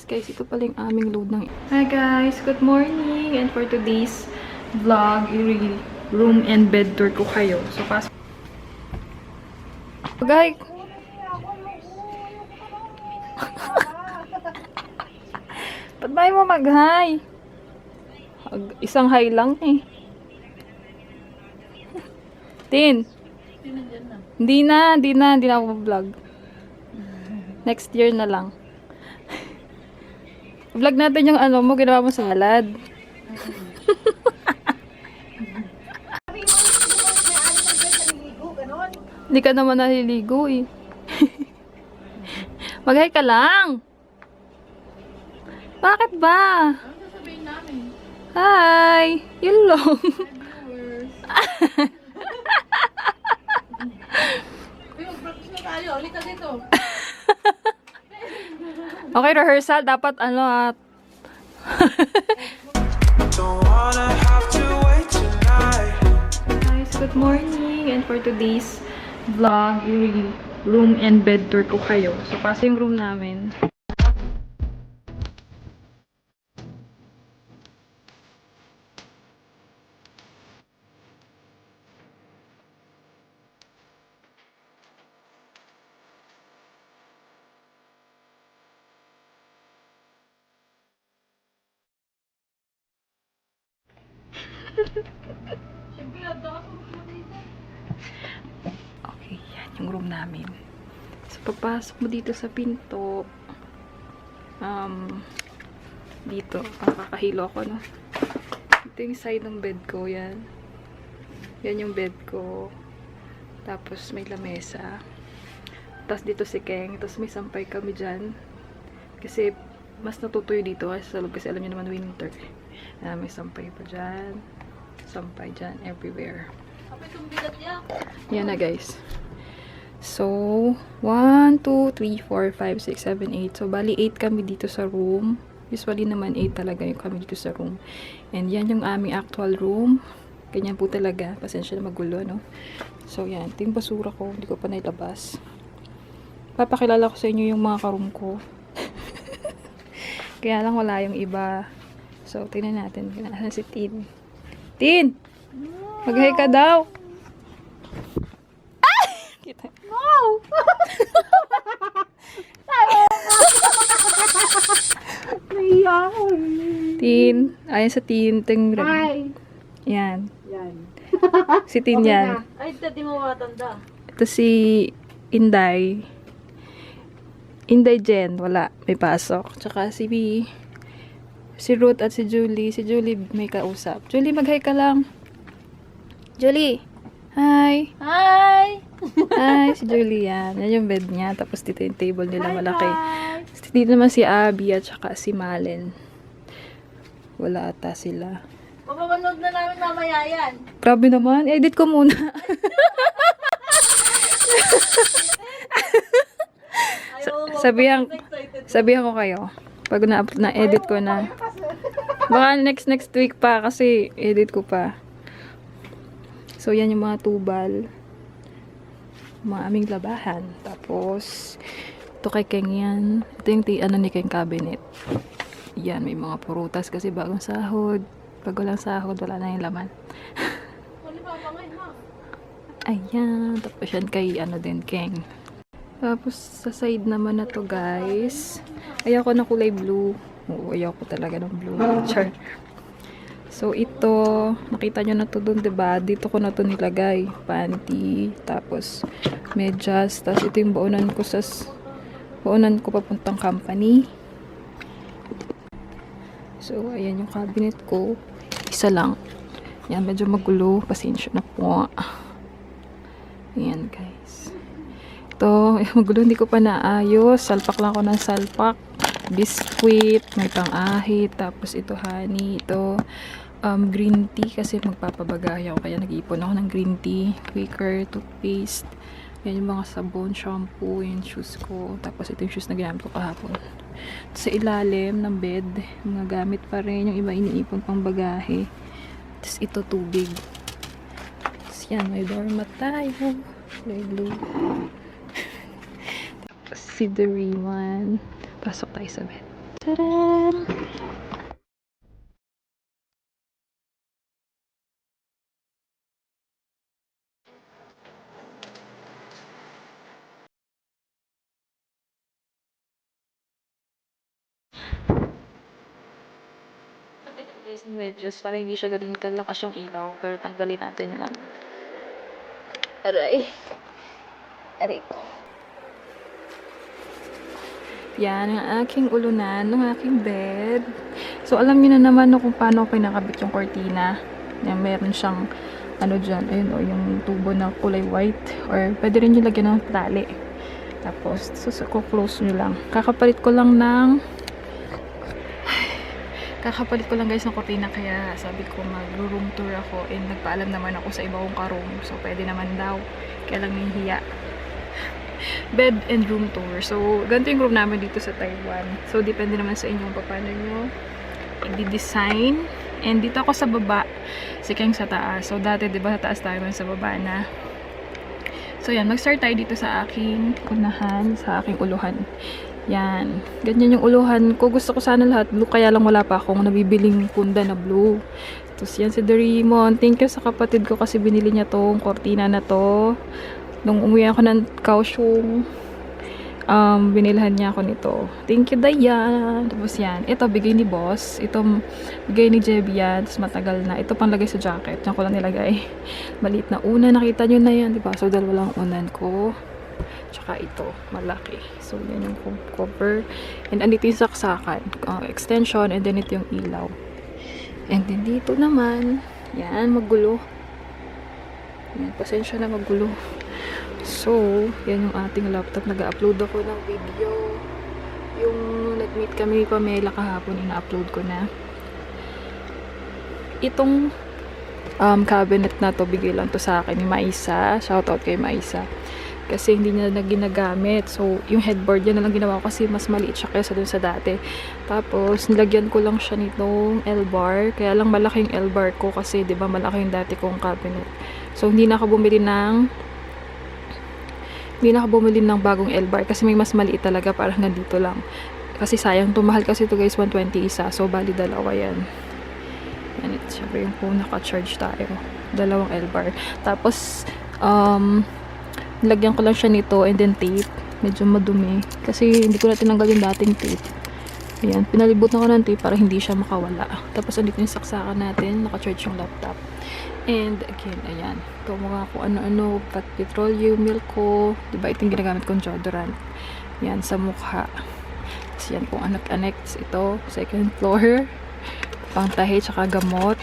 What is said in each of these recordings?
Guys, ito pala yung aming load ng... Hi guys! Good morning! And for today's vlog, room and bed tour ko kayo. So, pasok. Guys! Ba't ba mo mag-hi? Isang hi lang eh. Tin! Hindi na ako vlog. Next year na lang. Vlog natin yung ano mo, ginawa mo salad. Hindi ka naman naliligo eh. Mag-hi ka lang. Bakit ba? Ano sasabihin namin? Hi! Yun lang. Practice na tayo. Halika dito. Okay, rehearsal. Dapat ano at... Guys, good morning. And for today's vlog, room and bed tour ko kayo. So, pasok yung room namin. Okay, yan yung room namin. So, pagpasok mo dito sa pinto, dito, kakahilo ako, no? Ito yung side ng bed ko, yan. Yan yung bed ko. Tapos, may lamesa. Tapos, dito si Keng. Tapos, may sampay kami dyan. Kasi, mas natutuyo dito kasi sa loob. Kasi, alam niyo naman, winter. May sampay pa dyan. Sampay dyan, everywhere. Yan na, guys. So, 1, 2, 3, 4, 5, 6, 7, 8. So, bali 8 kami dito sa room. Usually naman 8 talaga yung kami dito sa room. And yan yung aming actual room. Ganyan po talaga. Pasensya na magulo, no? So, yan. Ito yung basura ko. Hindi ko pa nailabas. Papakilala ko sa inyo yung mga ka-room ko. Kaya lang wala yung iba. So, tingnan natin. Nasaan si Tin? Tin! Mag-hi ka daw! Ah! Kita. Wow! Naiya ako. Tin. Ayan sa Tin. Hi! Yan. Yan. Si Tin Okay yan. na. Ay, di mo matanda. Ito si Inday. Inday Jen. Wala. May pasok. Tsaka si Ruth at si Julie. Si Julie may kausap. Julie, mag-hi ka lang. Julie. Hi. Hi! Hi, si Julie yan. Yan yung bed niya. Tapos dito yung table nila malaki. Guys. Dito naman si Abby at saka si Malen. Wala ata sila. Mapapanood na namin mamaya yan. Grabe naman. Edit ko muna. Sabihan ko kayo. Pag na-edit ko na. Baka next week pa kasi edit ko pa. So, yan yung mga tubal. Mga aming labahan. Tapos, ito kay Keng yan. Ito yung ano ni Keng cabinet. Yan, may mga purutas kasi bagong sahod. Pag walang sahod, wala na yung laman. Ayan. Tapos yan kay ano din, Keng. Tapos, sa side naman na to, guys. Ayaw ko na kulay blue. Oo, ayaw ko talaga ng blue. Char. So, ito, nakita nyo na to dun, diba? Dito ko na to nilagay. Panty, tapos medyas, tapos ito yung baunan ko papuntang company. So, ayan yung cabinet ko. Isa lang. Yan, medyo magulo. Pasensya na po. Ayan, guys. Ito, magulo, hindi ko pa naayos. Salpak lang ako ng salpak. Biscuit, may pang-ahit, tapos ito honey, ito green tea kasi magpapabagay ako kaya nag-iipon ako ng green tea, Quaker, toothpaste, yan yung mga sabon, shampoo, yung shoes ko, tapos ito yung shoes na ginamit ko kahapon. Sa ilalim ng bed, mga gamit pa rin, yung iba iniipon pang bagahe, tapos ito tubig, tapos yan, may doormat tayo, may blue, tapos si the Rayman. Pasok tayo sa bed. Tadaan! Medyos para hindi siya ganun kalakas yung ilaw, pero tanggalin natin lang. Aray. Aray ko. Yan ang aking ulunan ng aking bed. So, alam niyo na naman no, kung paano ako pinakabit yung cortina. Yan, meron siyang ano dyan, ayun o, yung tubo na kulay white. Or, pwede rin yung lagyan ng tali. Tapos, close nyo lang. Kakapalit ko lang guys ng cortina, kaya sabi ko mag-room tour ako and nagpaalam naman ako sa iba kong ka-room. So, pwede naman daw. Kaya lang nahihiya. Bed and room tour. So, ganito yung room namin dito sa Taiwan. So, depende naman sa inyo kung paano nyo i-design. And dito ako sa baba, si Keng sa taas. So, dati, diba, sa taas tayo, sa baba na. So, yan. Mag-start tayo dito sa aking unahan, sa aking uluhan. Yan. Ganyan yung uluhan ko. Gusto ko sana lahat blue, kaya lang wala pa akong nabibiling punda na blue. Tapos, yan si Doraemon. Thank you sa kapatid ko kasi binili niya tong cortina na to. Nung umuwi ako ng Kaohsiung, binilhan niya ako nito. Thank you, Dayan. Tapos yan. Ito, bigay ni boss. Ito, bigay ni Jebby yan. Tapos matagal na. Ito pang lagay sa jacket. Diyan ko lang nilagay. Maliit na una. Nakita nyo na yan, diba? So, dalawa lang unan ko. Tsaka ito, malaki. So, yan yung cover. And andito yung saksakan. Extension. And then ito yung ilaw. And then dito naman, yan, magulo. Yan, pasensya na magulo. So, yan yung ating laptop. Nag-upload ako ng video. Yung nag-meet kami ni Pamela kahapon, ina-upload ko na. Itong cabinet na to, bigay lang to sa akin ni Maisa. Shoutout kay Maisa. Kasi hindi niya na ginagamit. So, yung headboard yan na lang ginawa ko kasi mas maliit siya kaysa dun sa dati. Tapos, nilagyan ko lang siya nitong L-bar. Kaya lang malaking L-bar ko kasi, di ba, malaki yung dati kong cabinet. So, hindi na ako bumili ng bagong L-bar kasi may mas maliit talaga, parang hanggang dito lang. Kasi sayang, tumahal kasi ito guys, 120 isa. So, bali dalawa yan. Yan, syempre yung phone, naka-charge tayo. Dalawang L-bar. Tapos, nilagyan ko lang siya nito and then tape. Medyo madumi. Kasi hindi ko na tinanggal yung dating tape. Ayan, pinalibutan ko ng tape para hindi siya makawala. Tapos, andito yung saksakan natin. Naka-charge yung laptop. And again, ayan. Ito mga kung ano-ano, petroleum, milk ko. Diba ito yung ginagamit kong deodorant. Yan, sa mukha. Tapos yan, kung anak-annex. Ito, second floor. Pangtahi, tsaka gamot.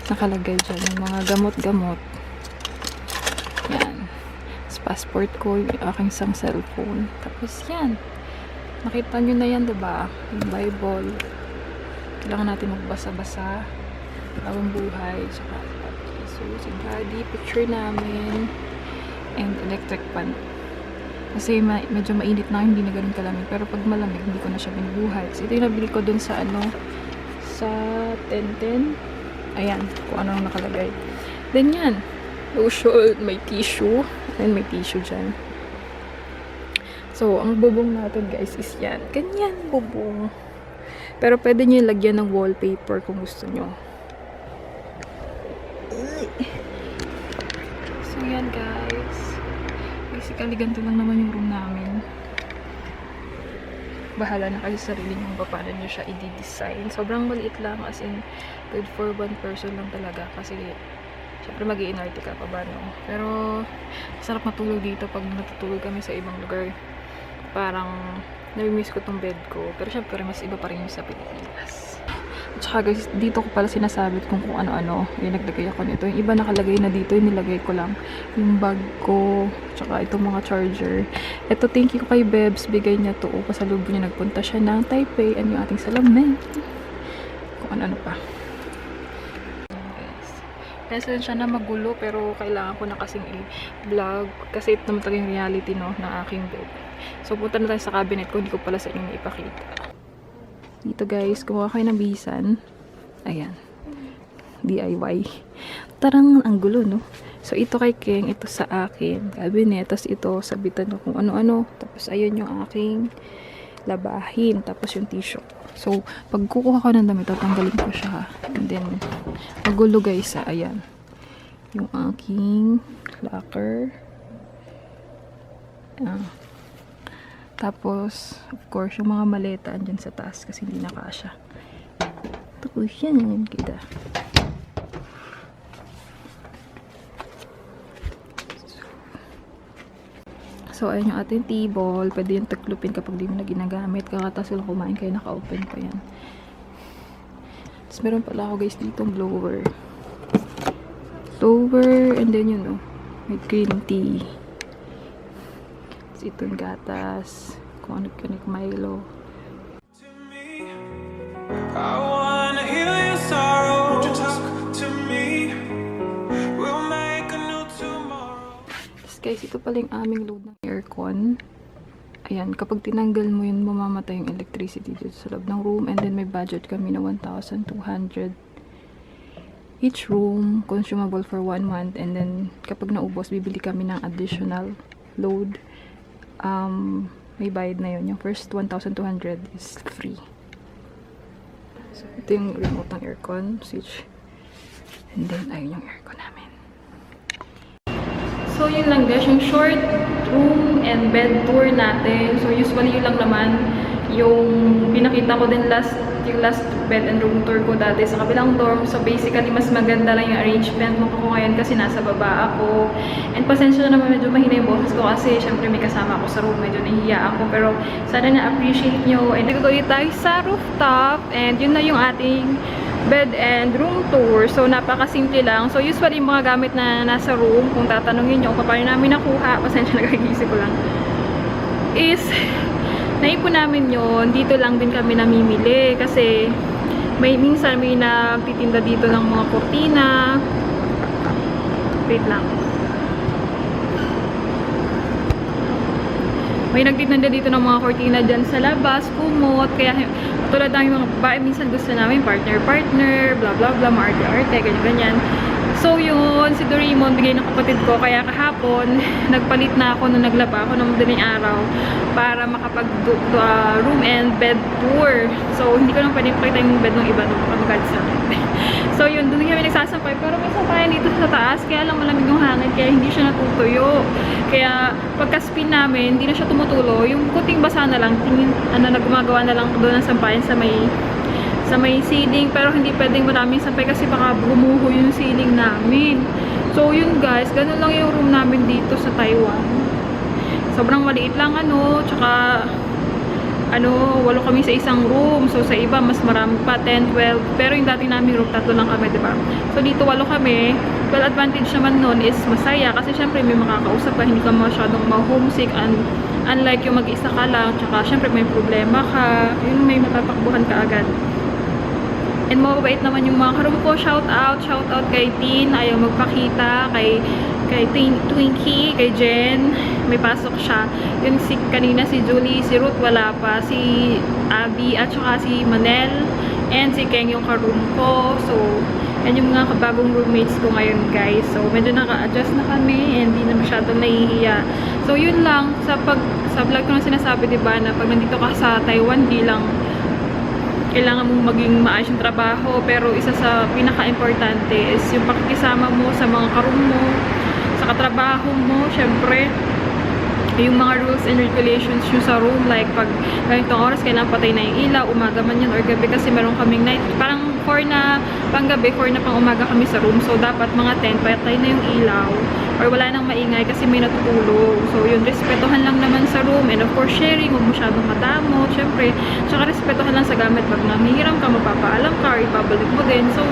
Nakalagay dyan. Yung mga gamot-gamot. Yan. Tapos passport ko, yung aking isang cellphone. Tapos yan. Nakita nyo na yan, diba? Yung Bible. Kailangan natin magbasa-basa. Bagong buhay, saka Jesus, yung body, picture namin, and electric fan. Kasi medyo mainit na, hindi na ganun kalamig. Pero pag malamig, hindi ko na siya binubuhay. So, ito yung nabili ko dun sa sa 1010. Ayan, kung ano nakalagay. Then yan, lotion, may tissue. And may tissue dyan. So, ang bubong natin guys is yan. Ganyan, bubong. Pero pwede nyo lagyan ng wallpaper kung gusto nyo. So, yan guys. Basically, ganito lang naman yung room namin. Bahala na kayo sa sarili nyo kung paano nyo siya i-design. Sobrang maliit lang, as in, good for one person lang talaga. Kasi, syempre mag-i-inarte ka pa ba, no? Pero, sarap matulog dito pag natutulog kami sa ibang lugar. Parang, nami-miss ko tong bed ko. Pero syempre, mas iba pa rin yung sa Pilipinas. At saka guys, dito ko pala sinasabit kung ano-ano. Yung naglagay ako nito. Yung iba nakalagay na dito, yung nilagay ko lang. Yung bag ko, tsaka itong mga charger. Ito, thank you kay Bebs. Bigay niya to. Pasalubong niya, nagpunta siya ng Taipei. Ano yung ating salamin. Kung ano-ano pa. Guys. Lesson siya na magulo, pero kailangan ko na kasing i-vlog. Kasi ito naman talaga yung reality, no, ng aking bed. So, punta na tayo sa cabinet ko. Hindi ko pala sa inyo ipakita. Dito guys, kumuha kayo ng bisan. Ayan. DIY. Tarang ang gulo, no? So, ito kay Keng, ito sa akin. Cabinet. Tapos ito, sabitan ko kung ano-ano. Tapos, ayun yung aking labahin. Tapos yung tissue. So, pag kukuha ko ng damit, tatanggalin ko siya. And then, magulo guys, ayan. Yung aking locker. Tapos, of course, yung mga maleta andyan sa taas kasi hindi nakasya. Tapos, yan kita. So, ayan yung ating table. Pwede yung taklupin kapag di mo na ginagamit. Kakataas lang kumain kayo, naka-open pa yan. Tapos, meron pala ako guys dito blower. Blower, and then yun, may green tea. Tapos, itong gatas. Kung ano Milo. I wanna heal your sorrow. Won't you talk to me? We'll make a new tomorrow. Tapos guys, ito pala yung aming load ng aircon. Ayan, kapag tinanggal mo yun, mamamatay yung electricity dito sa loob ng room. And then may budget kami na 1,200 each room, consumable for 1 month. And then kapag naubos, bibili kami ng additional load. May bayad na yun. Yung first 1,200 is free. So, ito yung remote ng aircon switch. And then, ayun yung aircon namin. So, yun lang guys, yung short room and bed tour natin. So, usually yun lang naman yung pinakita ko din yung last bed and room tour ko dati sa kabilang dorm. So, basically, mas maganda lang yung arrangement mo ko ngayon kasi nasa baba ako. And pasensya na naman, medyo mahina yung boses ko kasi syempre may kasama ako sa room. Medyo nahihiya ako. Pero, sana na-appreciate nyo. And nagagawin tayo sa rooftop. And yun na yung ating bed and room tour. So, napakasimple lang. So, usually, mga gamit na nasa room, kung tatanungin nyo kung paano namin nakuha, pasensya na nagkikisip ko lang, is naipon namin yun. Dito lang din kami namimili kasi minsan may nagtitinda dito ng mga kurtina. Wait lang. May nagtitinda dito ng mga kurtina dyan sa labas, kumot. Kaya tulad ng mga babae, minsan gusto namin partner, blah blah blah, maarte-arte, ganyan-ganyan. So yun, si Doraemon bigay ng kapatid ko, kaya kahapon nagpalit na ako nung naglaba ako ng madaling araw para makapag room and bed tour. So hindi ko lang pwede pakita yung bed ng iba nung kamagad sa akin. So yun, doon kami nagsasampay, pero may sampayan dito sa taas, kaya lang malamig yung hangin, kaya hindi siya natutuyo. Kaya pagka-spin namin, hindi na siya tumutulo, yung kuting basa na lang, gumagawa na lang doon ng sampayan sa may ceiling, pero hindi pwedeng maraming sampay kasi baka gumuho yung ceiling namin. So yun guys, ganun lang yung room namin dito sa Taiwan. Sobrang maliit lang tsaka 8 kami sa isang room. So sa iba mas marami pa, 10, 12. Pero yung dati namin room, 3 lang kami, diba? So dito 8 kami. Well, advantage naman nun is masaya kasi syempre may makakausap ka, hindi ka masyadong ma-homesick, and unlike yung mag-isa ka lang, tsaka syempre may problema ka, yun, may matatakbuhan ka agad. And mababait naman yung mga karoon ko. Shout out kay Tin, ayaw magpakita, kay Twinkie, kay Jen, may pasok siya. Yung kanina si Julie, si Ruth wala pa, si Abby, at saka si Manel, and si Keng yung karoon ko. So, yan yung mga kabagong roommates ko ngayon guys. So, medyo naka-adjust na kami and hindi na masyadong nahihiya. So, yun lang. Sa vlog ko na sinasabi, diba, na pag nandito ka sa Taiwan, di lang kailangan mong maging maayos yung trabaho, pero isa sa pinaka-importante is yung pakikisama mo sa mga karoon mo, sa katrabaho mo, syempre yung mga rules and regulations yung sa room, like pag ganitong oras kailangan patay na yung ilaw, umaga man yan or gabi, kasi meron kaming night, parang 4 na pang gabi, 4 na pang umaga kami sa room. So dapat mga 10 patay na yung ilaw or wala nang maingay kasi may natutulog. So yun, respetuhan lang naman sa room, and of course sharing, huwag masyadong madamot syempre, tsaka respetuhan lang sa gamit. Pag nanghihiram ka, magpapaalam ka or ibabalik mo din. So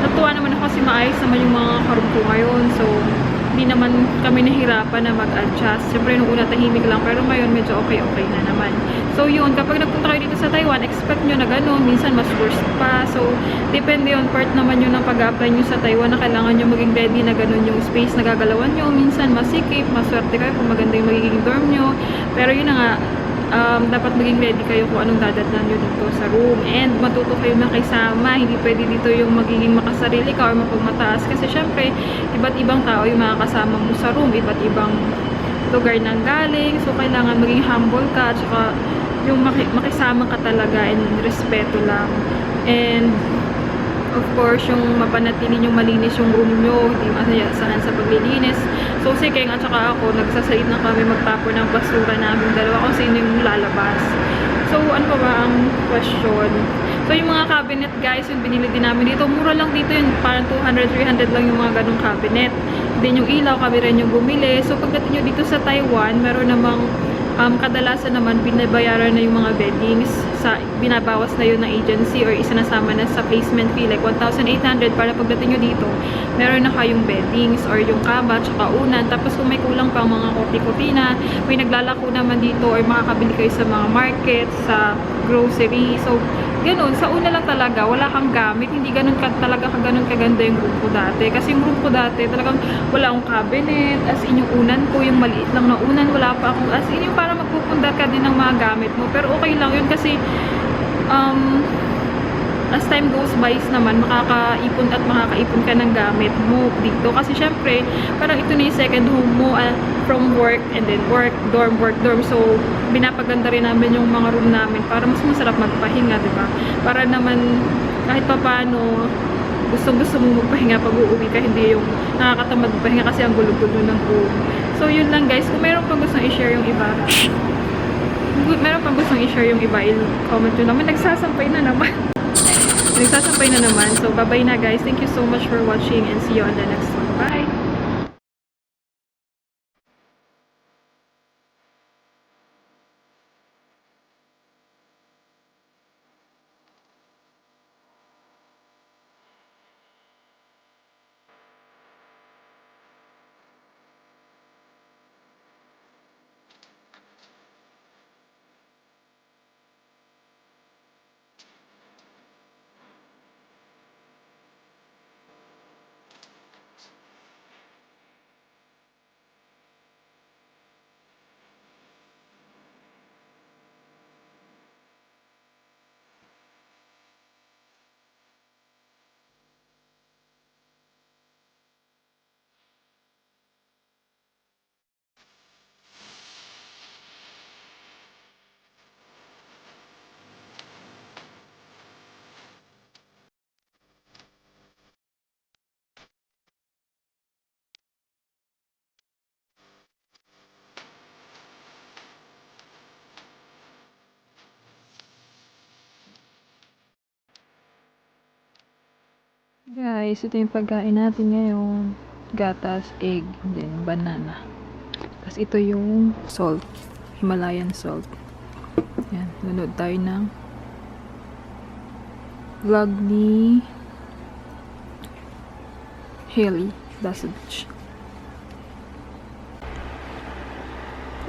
natuwa naman ako kasi maayos naman yung mga karoon ko ngayon. So hindi naman kami nahirapan na mag-adjust. Siyempre, nung una tahimik lang, pero ngayon medyo okay na naman. So, yun, kapag nagpunta kayo dito sa Taiwan, expect nyo na gano'n, minsan mas worst pa. So, depende on part naman yun ng pag-apply nyo sa Taiwan na kailangan nyo maging ready na gano'n yung space na gagalawan nyo. Minsan, masikip, maswerte kayo kung maganda yung magiging dorm nyo. Pero yun na nga, dapat maging ready kayo kung anong dadatnan nyo dito sa room, and matuto kayo makisama. Hindi pwede dito yung magiging makasarili ka or mapagmataas kasi syempre iba't ibang tao yung makakasama mo sa room, iba't ibang lugar nang galing. So kailangan maging humble ka, at saka yung makisama ka talaga and respeto lang. And of course, yung mapanatili yung malinis yung room nyo, hindi masayasahan sa paglilinis. So, si Keng at saka ako, nagsasaid na kami magtapon ng basura namin dalawa kung sino yung lalabas. So, ano pa ba ang question? So, yung mga cabinet, guys, yung binili din namin dito, mura lang dito yun. Parang 200, 300 lang yung mga ganong cabinet. Then, yung ilaw, kami rin yung bumili. So, pagdating nyo dito sa Taiwan, meron namang kadalasan naman binabayaran na yung mga beddings binabawas na yun ng agency or isinasama na sa placement fee like 1,800 para pagdating nyo dito meron na kayong beddings or yung kama tsaka unan. Tapos kung may kulang pang mga kopi-kopi na may naglalako naman dito or makakabili kayo sa mga market, sa grocery. So ganun, sa una lang talaga wala kang gamit, hindi ganun talaga kaganda yung room ko dati. Kasi yung room ko dati talagang wala akong cabinet, as in yung unan ko, yung maliit lang na unan, wala pa akong, as in yung para magpupundar ka din ng mga gamit mo. Pero okay lang yun kasi as time goes by naman, makakaipon ka ng gamit mo dito. Kasi syempre, parang ito na yung second home mo from work and then work, dorm. So, binapaganda rin namin yung mga room namin para mas masarap magpahinga, diba? Para naman, kahit pa paano, gusto mo magpahinga pag uuwi ka, hindi yung nakakatamad magpahinga kasi ang gulo-gulo ng room. So, yun lang guys. Kung meron pang gustong i-share yung iba, i-comment nyo naman. Nagsasampay na naman. So, bye-bye na guys. Thank you so much for watching and see you on the next one. Bye! Guys, ito yung pagkain natin ngayon. Gatas, egg, then banana. Tapos ito yung salt. Himalayan salt. Yan, nanood tayo ng vlog ni Haley Dasich.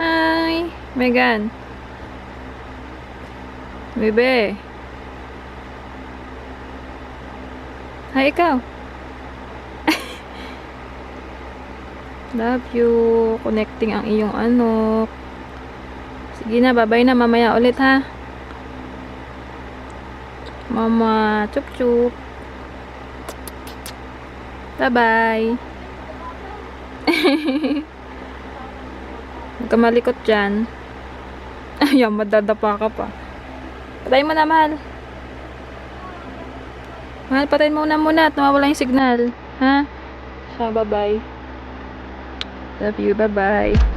Hi! Megan! Bebe! Hi, ikaw. Love you. Connecting ang iyong ano. Sige na, bye-bye na. Mamaya ulit, ha? Mama, chup-chup. Bye-bye. Huwag ka malikot dyan. Ayan, madadapa ka pa. Patayin mo na, mahal. Mahal, patayin mo muna at nawawala yung signal. Ha? So, bye-bye. Love you. Bye-bye.